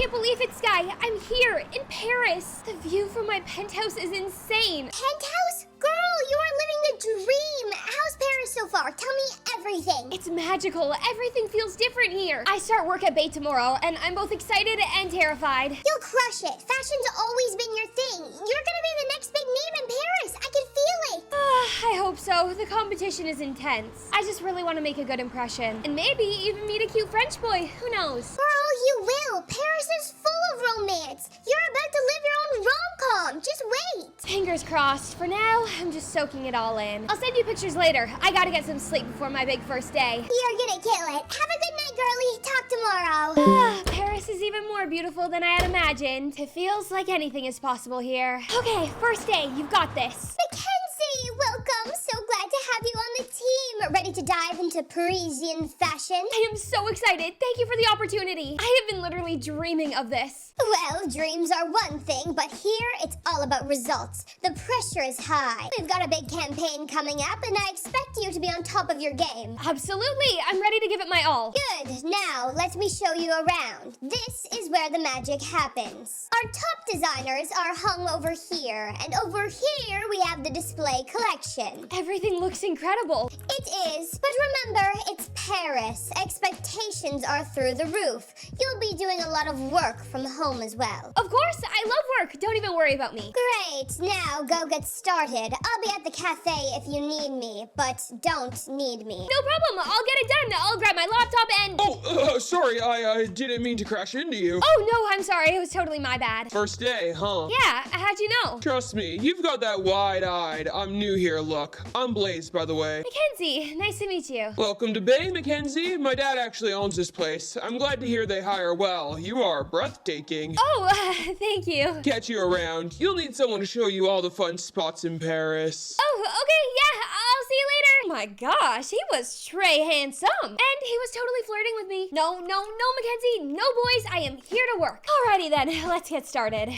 can't believe it, Sky. I'm here in Paris. The view from my penthouse is insane. Penthouse? Girl, you are living the dream. How's Paris so far? Tell me everything. It's magical. Everything feels different here. I start work at Bay tomorrow, and I'm both excited and terrified. You'll crush it. Fashion's always been your thing. You're gonna be the next big name in Paris. I can feel it. I hope so. The competition is intense. I just really want to make a good impression. And maybe even meet a cute French boy. Who knows? Girl, you will. Paris is full of romance. You're about to live your own rom-com. Just wait. Fingers crossed. For now, I'm just soaking it all in. I'll send you pictures later. I gotta get some sleep before my big first day. You're gonna kill it. Have a good night, girlie. Talk tomorrow. Paris is even more beautiful than I had imagined. It feels like anything is possible here. Okay, first day. You've got this. Mackenzie, welcome. So glad to have you on the team. Ready to dive into Parisian fashion? I am so excited. Thank you for the opportunity. I have been literally dreaming of this. Well, dreams are one thing, but here it's all about results. The pressure is high. We've got a big campaign coming up, and I expect you to be on top of your game. Absolutely. I'm ready to give it my all. Good. Now, let me show you around. This is where the magic happens. Our top designers are hung over here, and over here we have the display collection. Everything looks incredible. It is, but remember, it's Paris. Expectations are through the roof. You'll be doing a lot of work from home as well. Of course, I love work. Don't even worry about me. Great. Now go get started. I'll be at the cafe if you need me, but don't need me. No problem. I'll get it done. I'll grab my laptop and... Oh, sorry. I didn't mean to crash into you. Oh, no, I'm sorry. It was totally my bad. First day, huh? Yeah, how'd you know? Trust me, you've got that wide-eyed, I'm new here look. I'm Blaze, by the way. Mackenzie, nice to meet you. Welcome to Bay, Mackenzie. My dad actually owns this place. I'm glad to hear they hire well. You are breathtaking. Oh, thank you. Catch you around. You'll need someone to show you all the fun spots in Paris. Oh, okay, yeah, I'll see you later. Oh my gosh, he was Trey handsome. And he was totally flirting with me. No, Mackenzie, no boys, I am here to work. Alrighty then, let's get started.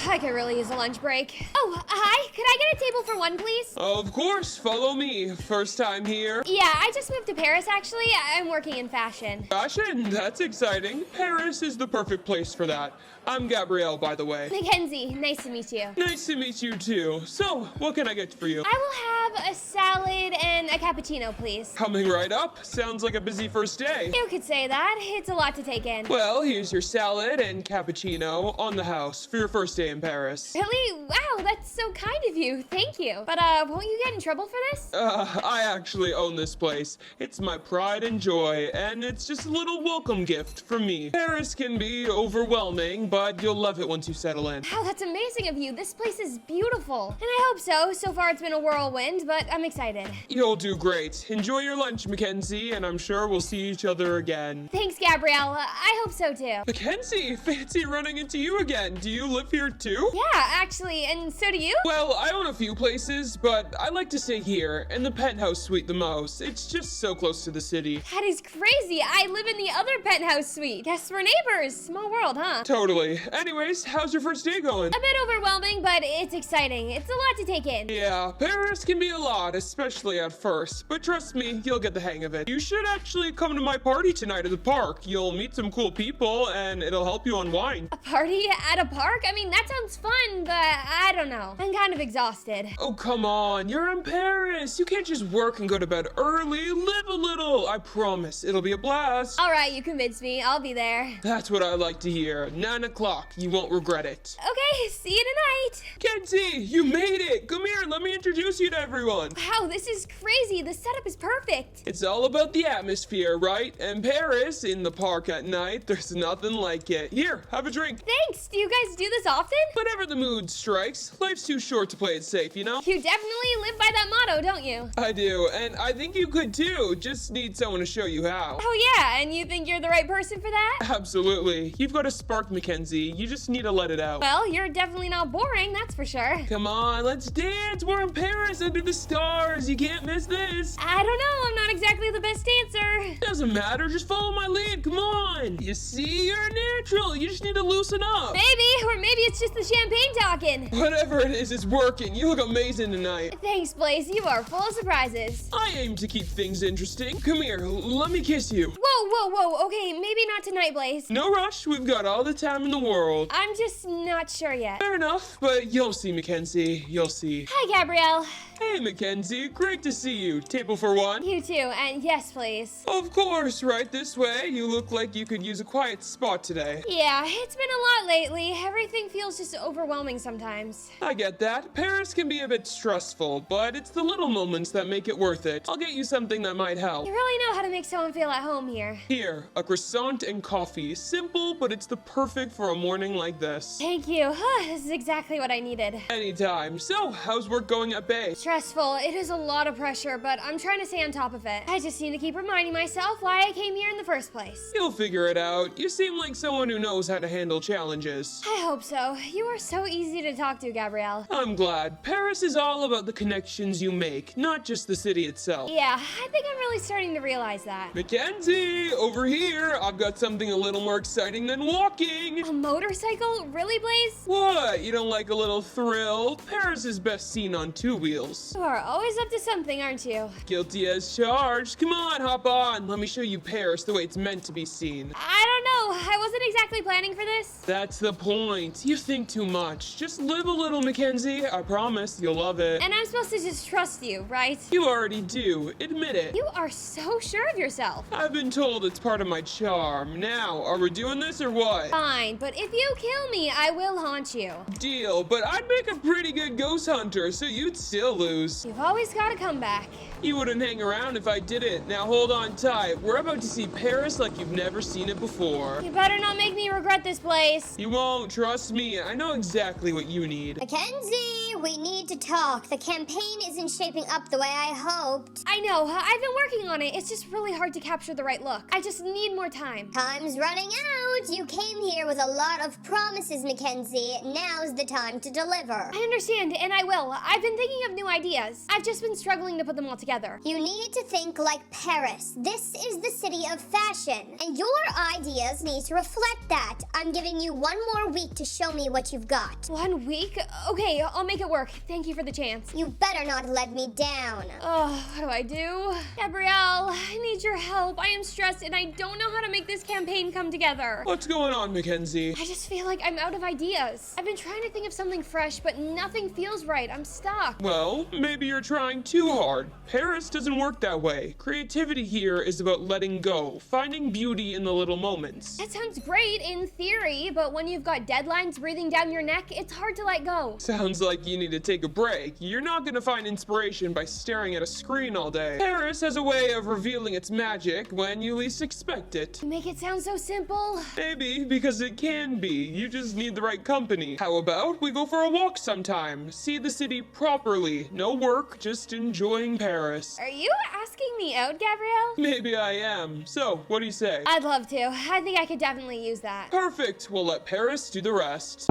I could really use a lunch break. Oh, hi, could I get a table for one, please? Of course, follow me. First time here. Yeah, I just moved to Paris, actually. I'm working in fashion. Fashion? That's exciting. Paris is the perfect place for that. I'm Gabrielle, by the way. Mackenzie, nice to meet you. Nice to meet you, too. So, what can I get for you? I will have a salad and a cappuccino, please. Coming right up. Sounds like a busy first day. You could say that. It's a lot to take in. Well, here's your salad and cappuccino on the house for your first day in Paris. Really? Wow, that's so kind of you. Thank you. But, won't you get in trouble for this? I actually own this place. It's my pride and joy, and it's just a little welcome gift from me. Paris can be overwhelming, but you'll love it once you settle in. Wow, that's amazing of you. This place is beautiful. And I hope so. So far it's been a whirlwind, but I'm excited. You'll do great. Enjoy your lunch, Mackenzie, and I'm sure we'll see each other again. Thanks, Gabrielle. I hope so too. Mackenzie, fancy running into you again. Do you live here too? Yeah, actually, and so do you? Well, I own a few places, but I like to stay here in the penthouse suite the most. It's just so close to the city. That is crazy. I live in the other penthouse suite. Guess we're neighbors. Small world, huh? Totally. Anyways, how's your first day going? A bit overwhelming, but it's exciting. It's a lot to take in. Yeah, Paris can be a lot, especially at first. But trust me, you'll get the hang of it. You should actually come to my party tonight at the park. You'll meet some cool people, and it'll help you unwind. A party at a park? I mean, that sounds fun, but I don't know. I'm kind of exhausted. Oh, come on. You're in Paris. You can't just work and go to bed early. Live a little. I promise. It'll be a blast. All right, you convinced me. I'll be there. That's what I like to hear. 9 o'clock. You won't regret it. Okay, see you tonight. Kenzie, you made it. Come here. Let me introduce you to everyone. Wow, this is crazy. The setup is perfect. It's all about the atmosphere, right? And Paris, in the park at night, there's nothing like it. Here, have a drink. Thanks. Do you guys do this often? Whenever the mood strikes, life's too short to play it safe, you know? You definitely live by that motto, don't you? I do, and I think you could too. Just need someone to show you how. Oh yeah, and you think you're the right person for that? Absolutely. You've got a spark, Mackenzie. You just need to let it out. Well, you're definitely not boring, that's for sure. Come on, let's dance. We're in Paris under the stars. You can't miss this. I don't know, I'm not exactly the best dancer. Doesn't matter, just follow my lead. Come on. You see, you're natural. You just need to loosen up. Maybe, or maybe it's just the champagne talking. Whatever it is, it's working. You look amazing tonight. Thanks, Blaze. You are full of surprises. I aim to keep things interesting. Come here, let me kiss you. Whoa, Whoa. Okay, maybe not tonight, Blaze. No rush, we've got all the time in the world. I'm just not sure yet. Fair enough, but you'll see, Mackenzie. You'll see. Hi, Gabrielle. Hey, Mackenzie. Great to see you. Table for one? You too, and yes, please. Of course, right this way. You look like you could use a quiet spot today. Yeah, it's been a lot lately. Everything feels just overwhelming sometimes. I get that. Paris can be a bit stressful, but it's the little moments that make it worth it. I'll get you something that might help. You really know how to make someone feel at home here. Here, a croissant and coffee. Simple, but it's the perfect for a morning like this. Thank you. This is exactly what I needed. Anytime. So, how's work going at Bay? Stressful. It is a lot of pressure, but I'm trying to stay on top of it. I just need to keep reminding myself why I came here in the first place. You'll figure it out. You seem like someone who knows how to handle challenges. I hope so. You are so easy to talk to, Gabrielle. I'm glad. Paris is all about the connections you make, not just the city itself. Yeah, I think I'm really starting to realize that. Mackenzie, over here. I've got something a little more exciting than walking. A motorcycle? Really, Blaze? What? You don't like a little thrill? Paris is best seen on two wheels. You are always up to something, aren't you? Guilty as charged. Come on, hop on. Let me show you Paris the way it's meant to be seen. I don't know. I wasn't exactly planning for this. That's the point. You think too much. Just live a little, Mackenzie. I promise you'll love it. And I'm supposed to just trust you, right? You already do. Admit it. You are so sure of yourself. I've been told it's part of my charm. Now, are we doing this or what? Fine, but if you kill me, I will haunt you. Deal, but I'd make a pretty good ghost hunter, so you'd still lose. You've always got to come back. You wouldn't hang around if I didn't. Now hold on tight. We're about to see Paris like you've never seen it before. You better not make me regret this place. You won't, trust me. I know exactly what you need. Mackenzie, we need to talk. The campaign isn't shaping up the way I hoped. I know, I've been working on it. It's just really hard to capture the right look. I just need more time. Time's running out. You came here with a lot of promises, Mackenzie. Now's the time to deliver. I understand, and I will. I've been thinking of new ideas. I've just been struggling to put them all together. You need to think like Paris. This is the city of fashion, and your ideas need to reflect that. I'm giving you one more week to show me what you've got. 1 week? Okay, I'll make it work. Thank you for the chance. You better not let me down. Oh, what do I do? Gabrielle, I need your help. I am stressed and I don't know how to make this campaign come together. What's going on, Mackenzie? I just feel like I'm out of ideas. I've been trying to think of something fresh, but nothing feels right. I'm stuck. Well, maybe you're trying too hard. Paris doesn't work that way. Creativity here is about letting go, finding beauty in the little moments. That sounds great in theory, but when you've got deadlines breathing down your neck, it's hard to let go. Sounds like you need to take a break. You're not gonna find inspiration by staring at a screen all day. Paris has a way of revealing its magic when you least expect it. You make it sound so simple. Maybe, because it can be. You just need the right company. How about we go for a walk sometime? See the city properly. No work, just enjoying Paris. Are you asking me out, Gabrielle? Maybe I am. So, what do you say? I'd love to. I think I could definitely use that. Perfect. We'll let Paris do the rest.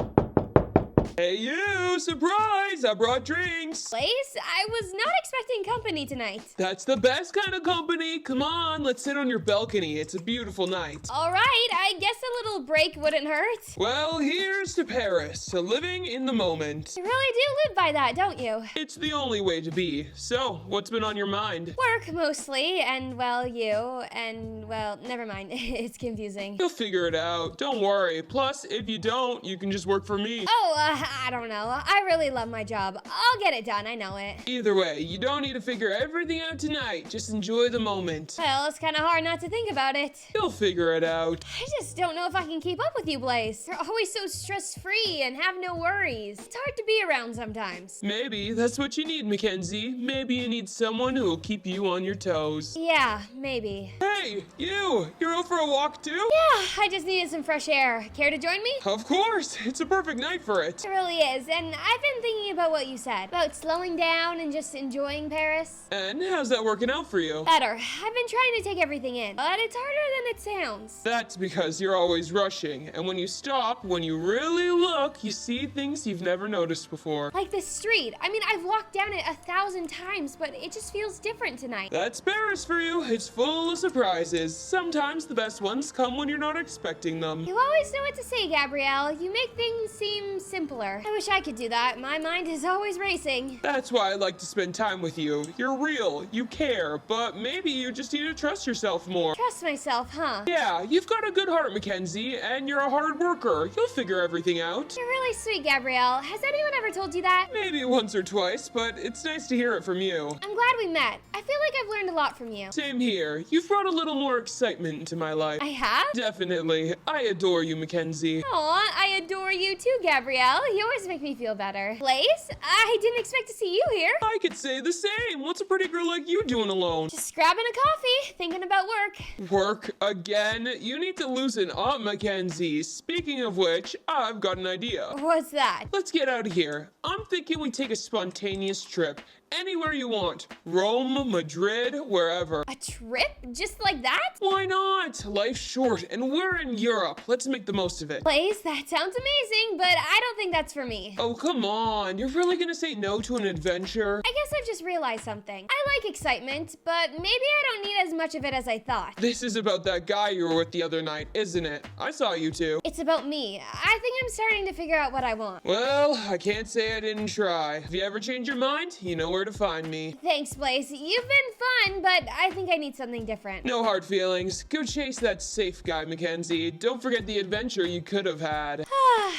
Hey you! Surprise! I brought drinks! Blaze, I was not expecting company tonight. That's the best kind of company! Come on, let's sit on your balcony. It's a beautiful night. Alright, I guess a little break wouldn't hurt. Well, here's to Paris, living in the moment. You really do live by that, don't you? It's the only way to be. So, what's been on your mind? Work, mostly, and, well, you, and, well, never mind. It's confusing. You'll figure it out. Don't worry. Plus, if you don't, you can just work for me. Oh, I don't know. I really love my job. I'll get it done, I know it. Either way, you don't need to figure everything out tonight. Just enjoy the moment. Well, it's kind of hard not to think about it. You'll figure it out. I just don't know if I can keep up with you, Blaze. You're always so stress-free and have no worries. It's hard to be around sometimes. Maybe that's what you need, Mackenzie. Maybe you need someone who will keep you on your toes. Yeah, maybe. Hey, you! You're out for a walk too? Yeah, I just needed some fresh air. Care to join me? Of course! It's a perfect night for it. It really is, and I've been thinking about what you said, about slowing down and just enjoying Paris. And how's that working out for you? Better. I've been trying to take everything in, but it's harder than it sounds. That's because you're always rushing, and when you stop, when you really look, you see things you've never noticed before. Like this street. I mean, I've walked down it 1,000 times, but it just feels different tonight. That's Paris for you. It's full of surprises. Sometimes the best ones come when you're not expecting them. You always know what to say, Gabrielle. You make things seem simpler. color. I wish I could do that. My mind is always racing. That's why I like to spend time with you. You're real, you care, but maybe you just need to trust yourself more. Trust myself, huh? Yeah, you've got a good heart, Mackenzie, and you're a hard worker. You'll figure everything out. You're really sweet, Gabrielle. Has anyone ever told you that? Maybe once or twice, but it's nice to hear it from you. I'm glad we met. I feel like I've learned a lot from you. Same here. You've brought a little more excitement into my life. I have? Definitely. I adore you, Mackenzie. Aw, I adore you too, Gabrielle. You always make me feel better. Blaze, I didn't expect to see you here. I could say the same. What's a pretty girl like you doing alone? Just grabbing a coffee, thinking about work. Work again? You need to loosen up, Mackenzie. Speaking of which, I've got an idea. What's that? Let's get out of here. I'm thinking we take a spontaneous trip. Anywhere you want. Rome, Madrid, wherever. A trip? Just like that? Why not? Life's short and we're in Europe. Let's make the most of it. Blaze, that sounds amazing, but I don't think that's for me. Oh, come on. You're really gonna say no to an adventure? I guess I've just realized something. I like excitement, but maybe I don't need as much of it as I thought. This is about that guy you were with the other night, isn't it? I saw you two. It's about me. I think I'm starting to figure out what I want. Well, I can't say I didn't try. If you ever change your mind, you know where to find me. Thanks, Blaze. You've been fun, but I think I need something different. No hard feelings. Go chase that safe guy, Mackenzie. Don't forget the adventure you could have had.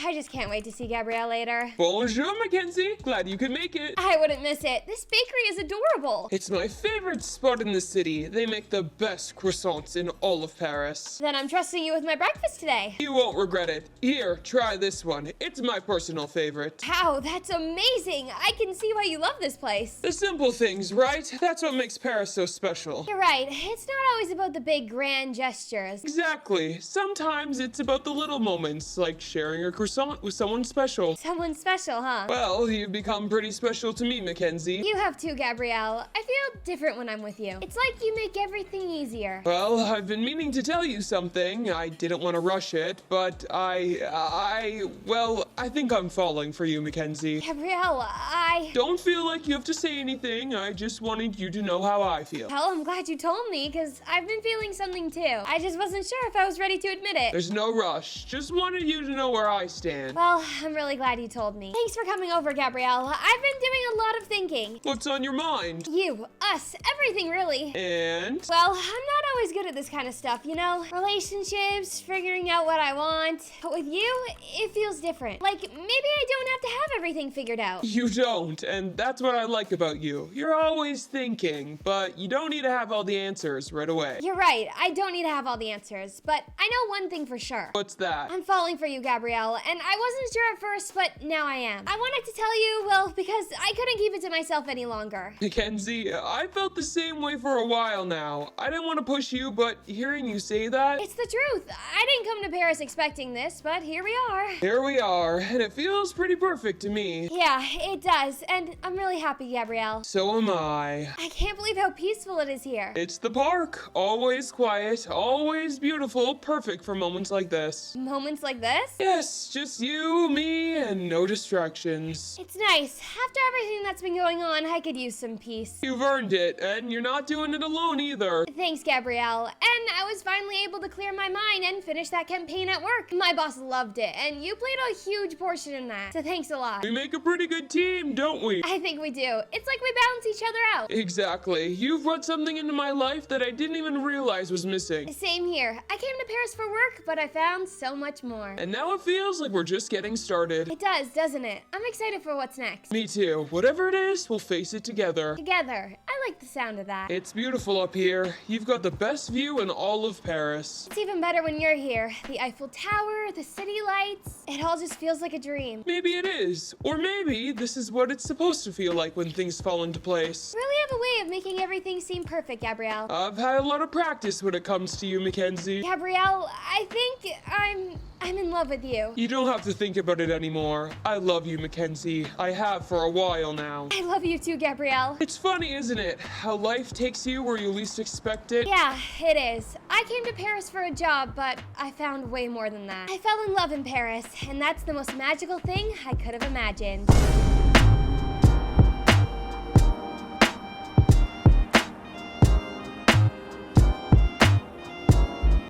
I just can't wait to see Gabrielle later. Bonjour, Mackenzie. Glad you could make it. I wouldn't miss it. This bakery is adorable. It's my favorite spot in the city. They make the best croissants in all of Paris. Then I'm trusting you with my breakfast today. You won't regret it. Here, try this one. It's my personal favorite. Wow, that's amazing. I can see why you love this place. The simple things, right? That's what makes Paris so special. You're right. It's not always about the big grand gestures. Exactly. Sometimes it's about the little moments, like sharing a croissant with someone special. Someone special, huh? Well, you've become pretty special to me, Mackenzie. You have too, Gabrielle. I feel different when I'm with you. It's like you make everything easier. Well, I've been meaning to tell you something. I didn't want to rush it, but I think I'm falling for you, Mackenzie. Gabrielle, Don't feel like you have to say anything. I just wanted you to know how I feel. Well, I'm glad you told me, because I've been feeling something too. I just wasn't sure if I was ready to admit it. There's no rush. Just wanted you to know where I stand. Well, I'm really glad you told me. Thanks for coming over, Gabrielle. I've been doing a lot of thinking. What's on your mind? You, us, everything really. And? Well, I'm not always good at this kind of stuff, you know? Relationships, figuring out what I want. But with you, it feels different. Like, maybe I don't have to have everything figured out. You don't, and that's what I like about you. You're always thinking, but you don't need to have all the answers right away. You're right, I don't need to have all the answers, but I know one thing for sure. What's that? I'm falling for you, Gabrielle, and I wasn't sure at first, but now I am. I wanted to tell you, well, because I couldn't keep it to myself any longer. Mackenzie, I felt the same way for a while now. I didn't want to push you, but hearing you say that... It's the truth. I didn't come to Paris expecting this, but here we are. Here we are, and it feels pretty perfect to me. Yeah, it does, and I'm really happy, Gabrielle. So am I. I can't believe how peaceful it is here. It's the park. Always quiet, always beautiful, perfect for moments like this. Moments like this? Yes, just you, me, and no distractions. It's nice. After everything that's been going on, I could use some peace. You've earned it, and you're not doing it alone either. Thanks, Gabrielle. And I was finally able to clear my mind and finish that campaign at work. My boss loved it, and you played a huge portion in that. So thanks a lot. We make a pretty good team, don't we? I think we do. It's like we balance each other out. Exactly. You've brought something into my life that I didn't even realize was missing. Same here. I came to Paris for work, but I found so much more. And now it feels like we're just getting started. It does, doesn't it? I'm excited for what's next. Me too. Whatever it is, we'll face it together. Together. I like the sound of that. It's beautiful up here. You've got the best view in all of Paris. It's even better when you're here. The Eiffel Tower, the city lights. It all just feels like a dream. Maybe it is. Or maybe this is what it's supposed to feel like when things fall into place. Really have a way of making everything seem perfect, Gabrielle. I've had a lot of practice when it comes to you, Mackenzie. Gabrielle, I think I'm in love with you. You don't have to think about it anymore. I love you, Mackenzie. I have for a while now. I love you too, Gabrielle. It's funny, isn't it? How life takes you where you least expect it. Yeah, it is. I came to Paris for a job, but I found way more than that. I fell in love in Paris, and that's the most magical thing I could have imagined.